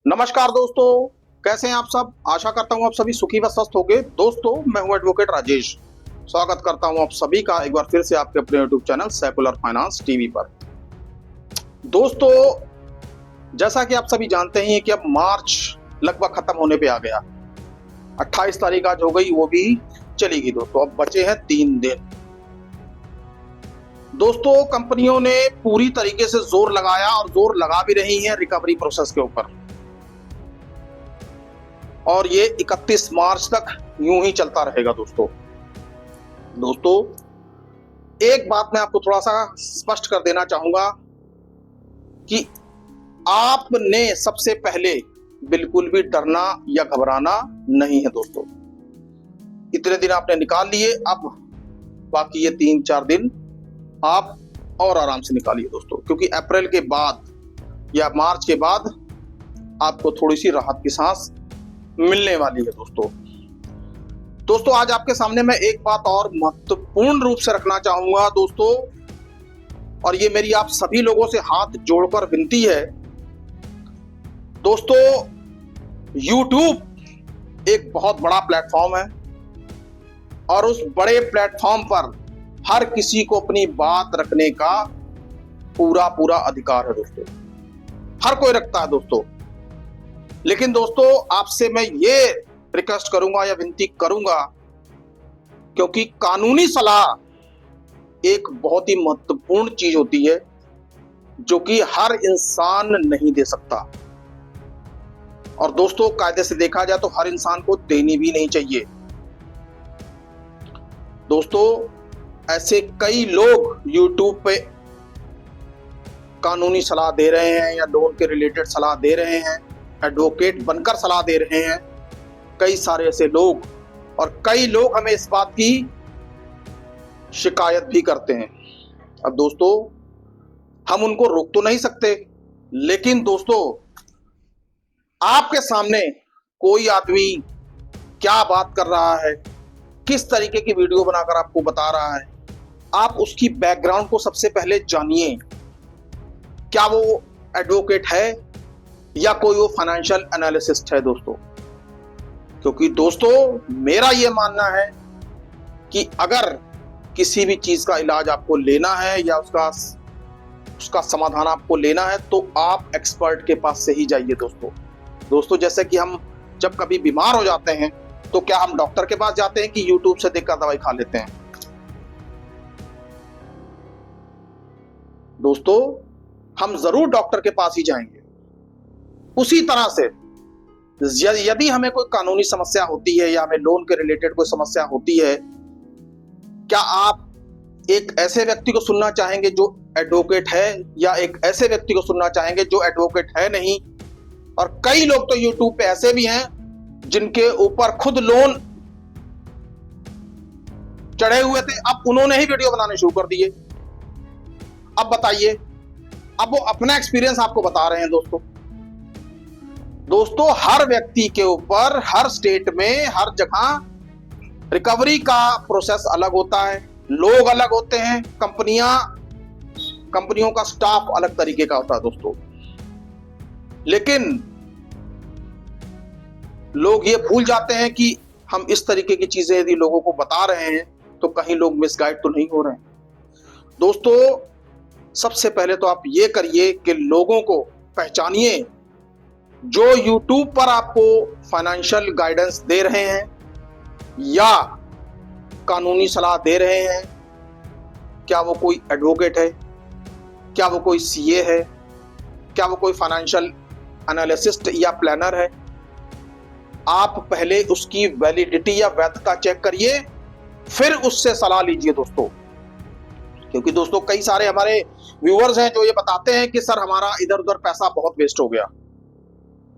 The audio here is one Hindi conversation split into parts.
नमस्कार दोस्तों, कैसे हैं आप सब। आशा करता हूं आप सभी सुखी व स्वस्थ होंगे। दोस्तों, मैं हूं एडवोकेट राजेश। स्वागत करता हूं आप सभी का एक बार फिर से आपके अपने YouTube channel secular finance TV पर। दोस्तों, जैसा कि आप सभी जानते हैं कि अब मार्च लगभग खत्म होने पे आ गया। 28 तारीख आज हो गई, वो भी चली गई। दोस्तों, अब बचे हैं 3 दिन। दोस्तों, कंपनियों ने पूरी तरीके से जोर लगाया और जोर लगा भी रही हैं रिकवरी प्रोसेस के ऊपर, और ये 31 मार्च तक यूं ही चलता रहेगा। दोस्तों, एक बात मैं आपको थोड़ा सा स्पष्ट कर देना चाहूंगा कि आपने सबसे पहले बिल्कुल भी डरना या घबराना नहीं है। दोस्तों, इतने दिन आपने निकाल लिए, अब बाकी ये 3-4 दिन आप और आराम से निकालिए दोस्तों, क्योंकि अप्रैल के बाद या मार्च के बाद आपको थोड़ी सी राहत की सांस मिलने वाली है। दोस्तों, आज आपके सामने मैं एक बात और महत्वपूर्ण रूप से रखना चाहूंगा दोस्तों, और ये मेरी आप सभी लोगों से हाथ जोड़कर विनती है। दोस्तों, YouTube एक बहुत बड़ा प्लेटफॉर्म है और उस बड़े प्लेटफॉर्म पर हर किसी को अपनी बात रखने का पूरा अधिकार है। दोस्तों, हर कोई रखता है दोस्तों। लेकिन दोस्तों, आपसे मैं ये रिक्वेस्ट करूंगा या विनती करूंगा, क्योंकि कानूनी सलाह एक बहुत ही महत्वपूर्ण चीज होती है जो कि हर इंसान नहीं दे सकता, और दोस्तों कायदे से देखा जाए तो हर इंसान को देनी भी नहीं चाहिए। दोस्तों, ऐसे कई लोग YouTube पे कानूनी सलाह दे रहे हैं या लोन के रिलेटेड सलाह दे रहे हैं, एडवोकेट बनकर सलाह दे रहे हैं, कई सारे ऐसे लोग, और कई लोग हमें इस बात की शिकायत भी करते हैं। अब दोस्तों, हम उनको रोक तो नहीं सकते, लेकिन दोस्तों आपके सामने कोई आदमी क्या बात कर रहा है, किस तरीके की वीडियो बनाकर आपको बता रहा है, आप उसकी बैकग्राउंड को सबसे पहले जानिए। क्या वो एडवोकेट है या कोई वो फाइनेंशियल एनालिसिस्ट है दोस्तों। क्योंकि दोस्तों, मेरा ये मानना है कि अगर किसी भी चीज का इलाज आपको लेना है या उसका समाधान आपको लेना है, तो आप एक्सपर्ट के पास से ही जाइए दोस्तों। जैसे कि हम जब कभी बीमार हो जाते हैं तो क्या हम डॉक्टर के पास जाते हैं कि यूट्यूब से देखकर दवाई खा लेते हैं। दोस्तों, हम जरूर डॉक्टर के पास ही जाएंगे। उसी तरह से यदि हमें कोई कानूनी समस्या होती है या हमें लोन के रिलेटेड कोई समस्या होती है, क्या आप एक ऐसे व्यक्ति को सुनना चाहेंगे जो एडवोकेट है, या एक ऐसे व्यक्ति को सुनना चाहेंगे जो एडवोकेट है नहीं। और कई लोग तो YouTube पे ऐसे भी हैं जिनके ऊपर खुद लोन चढ़े हुए थे, अब उन्होंने ही वीडियो बनाने शुरू कर दिए। अब बताइए, अब वो अपना एक्सपीरियंस आपको बता रहे हैं दोस्तों, हर व्यक्ति के ऊपर, हर स्टेट में, हर जगह रिकवरी का प्रोसेस अलग होता है, लोग अलग होते हैं, कंपनियों का स्टाफ अलग तरीके का होता है दोस्तों। लेकिन लोग ये भूल जाते हैं कि हम इस तरीके की चीजें यदि लोगों को बता रहे हैं तो कहीं लोग मिसगाइड तो नहीं हो रहे हैं। दोस्तों, सबसे पहले तो आप ये करिए कि लोगों को पहचानिए जो YouTube पर आपको फाइनेंशियल गाइडेंस दे रहे हैं या कानूनी सलाह दे रहे हैं। क्या वो कोई एडवोकेट है, क्या वो कोई CA है, क्या वो कोई फाइनेंशियल एनालिसिस्ट या प्लानर है। आप पहले उसकी वैलिडिटी या वैधता चेक करिए, फिर उससे सलाह लीजिए दोस्तों। क्योंकि दोस्तों, कई सारे हमारे व्यूअर्स हैं जो ये बताते हैं कि सर हमारा इधर उधर पैसा बहुत वेस्ट हो गया।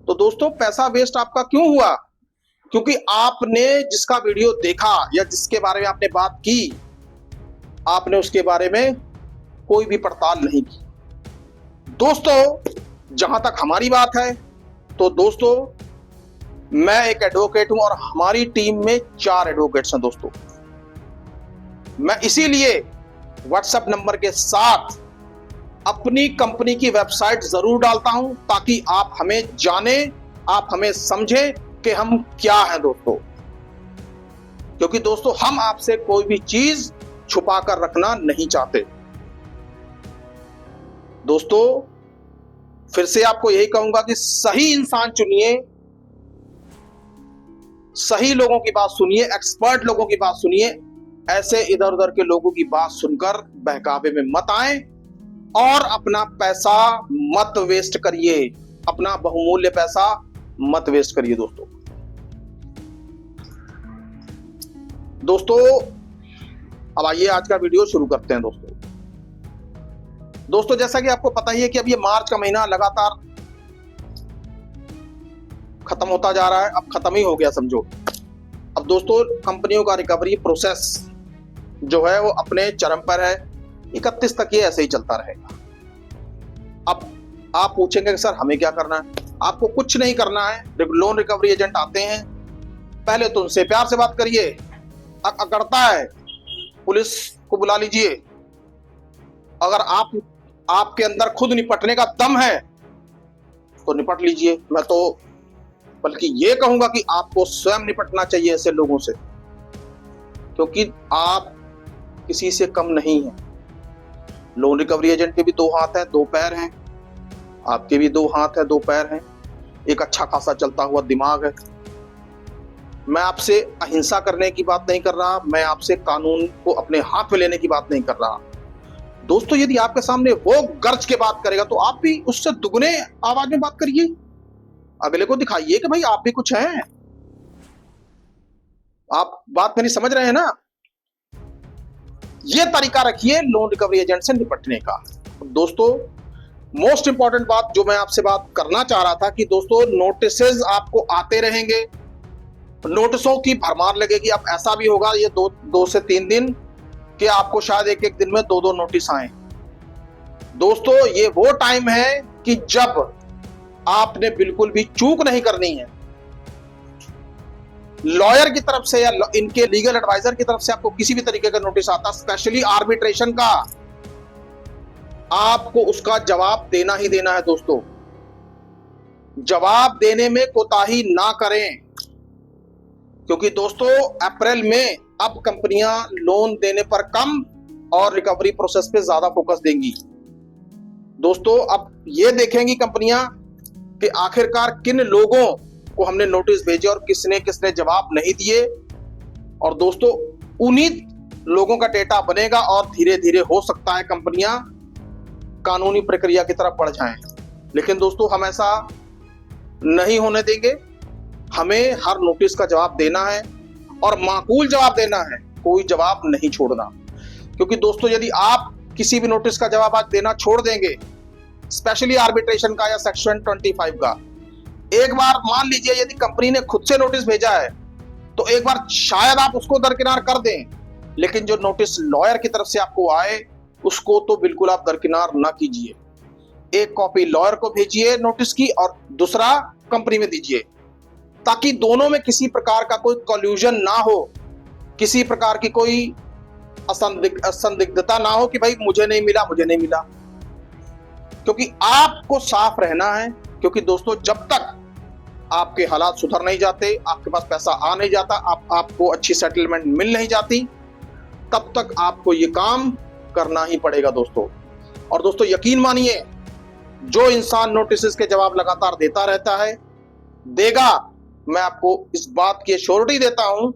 तो दोस्तों, पैसा वेस्ट आपका क्यों हुआ? क्योंकि आपने जिसका वीडियो देखा या जिसके बारे में आपने बात की, आपने उसके बारे में कोई भी पड़ताल नहीं की। दोस्तों, जहां तक हमारी बात है तो दोस्तों, मैं एक एडवोकेट हूं और हमारी टीम में 4 एडवोकेट्स हैं दोस्तों। मैं इसीलिए व्हाट्सएप नंबर के साथ अपनी कंपनी की वेबसाइट जरूर डालता हूं ताकि आप हमें जाने आप हमें समझें कि हम क्या हैं दोस्तों, क्योंकि दोस्तों हम आपसे कोई भी चीज छुपा कर रखना नहीं चाहते। दोस्तों फिर से आपको यही कहूंगा कि सही इंसान चुनिए, सही लोगों की बात सुनिए, एक्सपर्ट लोगों की बात सुनिए। ऐसे इधर उधर के लोगों की बात सुनकर बहकावे में मत आए और अपना पैसा मत वेस्ट करिए, अपना बहुमूल्य पैसा मत वेस्ट करिए दोस्तों। दोस्तों अब आइए आज का वीडियो शुरू करते हैं। दोस्तों जैसा कि आपको पता ही है कि अब ये मार्च का महीना लगातार खत्म होता जा रहा है, अब खत्म ही हो गया समझो। अब दोस्तों कंपनियों का रिकवरी प्रोसेस जो है वो अपने चरम पर है, 31 तक ये ऐसे ही चलता रहेगा। अब आप पूछेंगे कि सर हमें क्या करना है? आपको कुछ नहीं करना है। लोन रिकवरी एजेंट आते हैं, पहले तो उनसे प्यार से बात करिए, अकड़ता है पुलिस को बुला लीजिए। अगर आपके अंदर खुद निपटने का दम है तो निपट लीजिए। मैं तो बल्कि ये कहूंगा कि आपको स्वयं निपटना चाहिए ऐसे लोगों से, क्योंकि आप किसी से कम नहीं हैं। लोन रिकवरी एजेंट के भी 2 हाथ हैं 2 पैर हैं, आपके भी 2 हाथ हैं 2 पैर हैं, एक अच्छा खासा चलता हुआ दिमाग है। मैं आपसे अहिंसा करने की बात नहीं कर रहा, मैं आपसे कानून को अपने हाथ में लेने की बात नहीं कर रहा। दोस्तों यदि आपके सामने वो गर्ज के बात करेगा तो आप भी उससे दुगने आवाज में बात करिए, अगले को दिखाइए कि भाई आप भी कुछ हैं। आप बात मेरी समझ रहे हैं ना? ये तरीका रखिए लोन रिकवरी एजेंट से निपटने का। दोस्तों मोस्ट इंपॉर्टेंट बात जो मैं आपसे बात करना चाह रहा था कि दोस्तों नोटिसेस आपको आते रहेंगे, नोटिसों की भरमार लगेगी। अब ऐसा भी होगा ये 2 से 3 दिन कि आपको शायद एक दिन में 2 नोटिस आए। दोस्तों ये वो टाइम है कि जब आपने बिल्कुल भी चूक नहीं करनी है। लॉयर की तरफ से या इनके लीगल एडवाइजर की तरफ से आपको किसी भी तरीके का नोटिस आता, स्पेशली आर्बिट्रेशन का, आपको उसका जवाब देना ही देना है दोस्तों। जवाब देने में कोताही ना करें, क्योंकि दोस्तों अप्रैल में अब कंपनियां लोन देने पर कम और रिकवरी प्रोसेस पे ज्यादा फोकस देंगी। दोस्तों अब ये देखेंगी कंपनियां कि आखिरकार किन लोगों को हमने नोटिस भेजे और किसने किसने जवाब नहीं दिए, और दोस्तों उन्हीं लोगों का डेटा बनेगा और धीरे धीरे हो सकता है कंपनियां कानूनी प्रक्रिया की तरफ बढ़ जाएं। लेकिन दोस्तों हम ऐसा नहीं होने देंगे। हमें हर नोटिस का जवाब देना है और माकूल जवाब देना है, कोई जवाब नहीं छोड़ना। क्योंकि दोस्तों यदि आप किसी भी नोटिस का जवाब आज देना छोड़ देंगे, स्पेशली आर्बिट्रेशन का या सेक्शन 25 का, एक बार मान लीजिए यदि कंपनी ने खुद से नोटिस भेजा है तो एक बार शायद आप उसको दरकिनार कर दें, लेकिन जो नोटिस लॉयर की तरफ से आपको आए उसको तो बिल्कुल आप दरकिनार ना कीजिए। एक कॉपी लॉयर को भेजिए नोटिस की और दूसरा कंपनी में दीजिए, ताकि दोनों में किसी प्रकार का कोई कॉल्यूजन ना हो, किसी प्रकार की कोई असंदिग्धता ना हो कि भाई मुझे नहीं मिला। क्योंकि आपको साफ रहना है। क्योंकि दोस्तों जब तक आपके हालात सुधर नहीं जाते, आपके पास पैसा आ नहीं जाता, आपको अच्छी सेटलमेंट मिल नहीं जाती, तब तक आपको ये काम करना ही पड़ेगा दोस्तों। और दोस्तों यकीन मानिए, जो इंसान नोटिस के जवाब लगातार देता रहता है देगा, मैं आपको इस बात की श्योरिटी देता हूं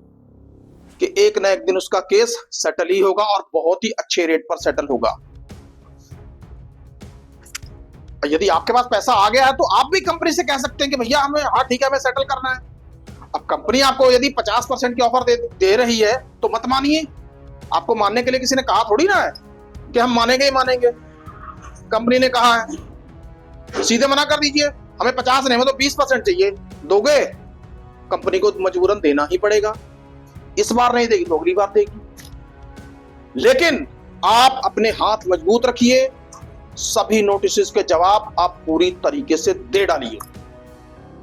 कि एक न एक दिन उसका केस सेटल ही होगा और बहुत ही अच्छे रेट पर सेटल होगा। यदि आपके पास पैसा आ गया है तो आप भी कंपनी से कह सकते हैं कि भैया हमें हाँ ठीक है हमें सेटल करना है। अब कंपनी आपको यदि 50% की ऑफर दे रही है तो मत मानिए। आपको मानने के लिए किसी ने कहा थोड़ी ना है कि हम मानेंगे ही मानेंगे। कंपनी ने कहा है, सीधे मना कर दीजिए, हमें 50 नहीं हमें तो 20% चाहिए। दोगे? कंपनी को मजबूरन देना ही पड़ेगा। इस बार नहीं देगी तो अगली बार देगी। लेकिन आप अपने हाथ मजबूत रखिए, सभी नोटिस के जवाब आप पूरी तरीके से दे डालिए।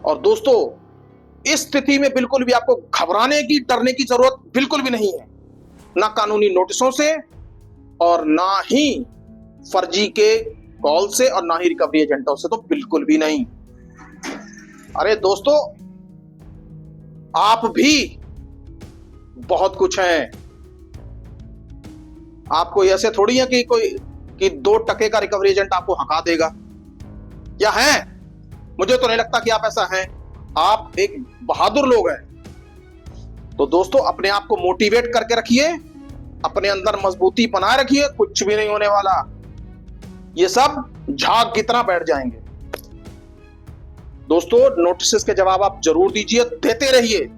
और दोस्तों इस स्थिति में बिल्कुल भी आपको घबराने की डरने की जरूरत बिल्कुल भी नहीं है, ना कानूनी नोटिसों से और ना ही फर्जी के कॉल से और ना ही रिकवरी एजेंटों से, तो बिल्कुल भी नहीं। अरे दोस्तों, आप भी बहुत कुछ हैं। आपको ऐसे थोड़ी है कि कोई कि 2% का रिकवरी एजेंट आपको हका देगा, या है? मुझे तो नहीं लगता कि आप ऐसा हैं। आप एक बहादुर लोग हैं। तो दोस्तों, अपने आप को मोटिवेट करके रखिए, अपने अंदर मजबूती बनाए रखिए, कुछ भी नहीं होने वाला। ये सब झाग की तरह बैठ जाएंगे। दोस्तों, नोटिस के जवाब आप जरूर दीजिए, देते रहिए,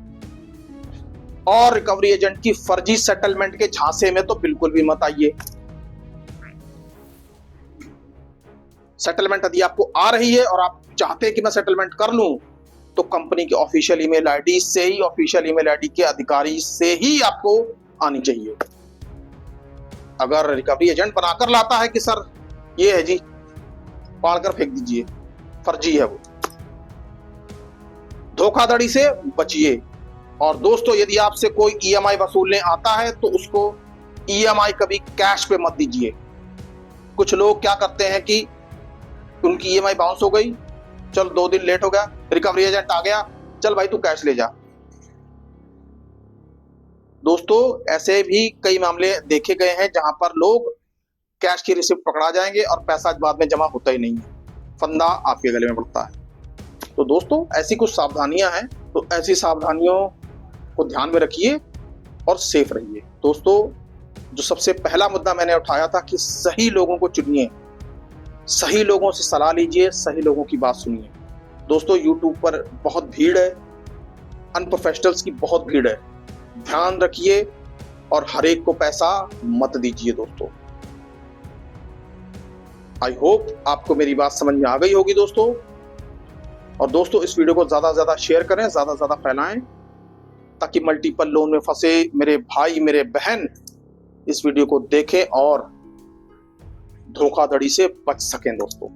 और रिकवरी एजेंट की फर्जी सेटलमेंट के झांसे में तो बिल्कुल भी मत आइए। सेटलमेंट यदि आपको आ रही है और आप चाहते हैं कि मैं सेटलमेंट कर लूं, तो कंपनी की ऑफिशियल ईमेल आईडी से ही, ऑफिशियल ईमेल आईडी के अधिकारी से ही आपको आनी चाहिए। अगर रिकवरी एजेंट बनाकर लाता है कि सर ये है जी, फाड़ कर फेंक दीजिए, फर्जी है वो। धोखाधड़ी से बचिए। और दोस्तों, यदि आपसे कोई ईएमआई वसूलने आता है तो उसको ईएमआई कभी कैश पे मत दीजिए। कुछ लोग क्या करते हैं कि उनकी ईएमआई बाउंस हो गई, चल 2 दिन लेट हो गया, रिकवरी एजेंट आ गया, चल भाई तू कैश ले जा। दोस्तों, ऐसे भी कई मामले देखे गए हैं जहां पर लोग कैश की रिसिप्ट पकड़ा जाएंगे और पैसा बाद में जमा होता ही नहीं है, फंदा आपके गले में पड़ता है। तो दोस्तों, ऐसी कुछ सावधानियां हैं, तो ऐसी सावधानियों को ध्यान में रखिए और सेफ रहिए। दोस्तों, जो सबसे पहला मुद्दा मैंने उठाया था कि सही लोगों को चुनिए, सही लोगों से सलाह लीजिए, सही लोगों की बात सुनिए। दोस्तों, यूट्यूब पर बहुत भीड़ है, अनप्रोफेशनल्स की बहुत भीड़ है। ध्यान रखिए और हर एक को पैसा मत दीजिए। दोस्तों, आई होप आपको मेरी बात समझ में आ गई होगी दोस्तों। और दोस्तों, इस वीडियो को ज्यादा से ज्यादा शेयर करें, ज्यादा से ज्यादा फैलाएं, ताकि मल्टीपल लोन में फंसे मेरे भाई, मेरे बहन इस वीडियो को देखें और धोखाधड़ी से बच सकें। दोस्तों,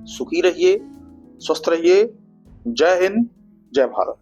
सुखी रहिए, स्वस्थ रहिए। जय हिंद, जय भारत।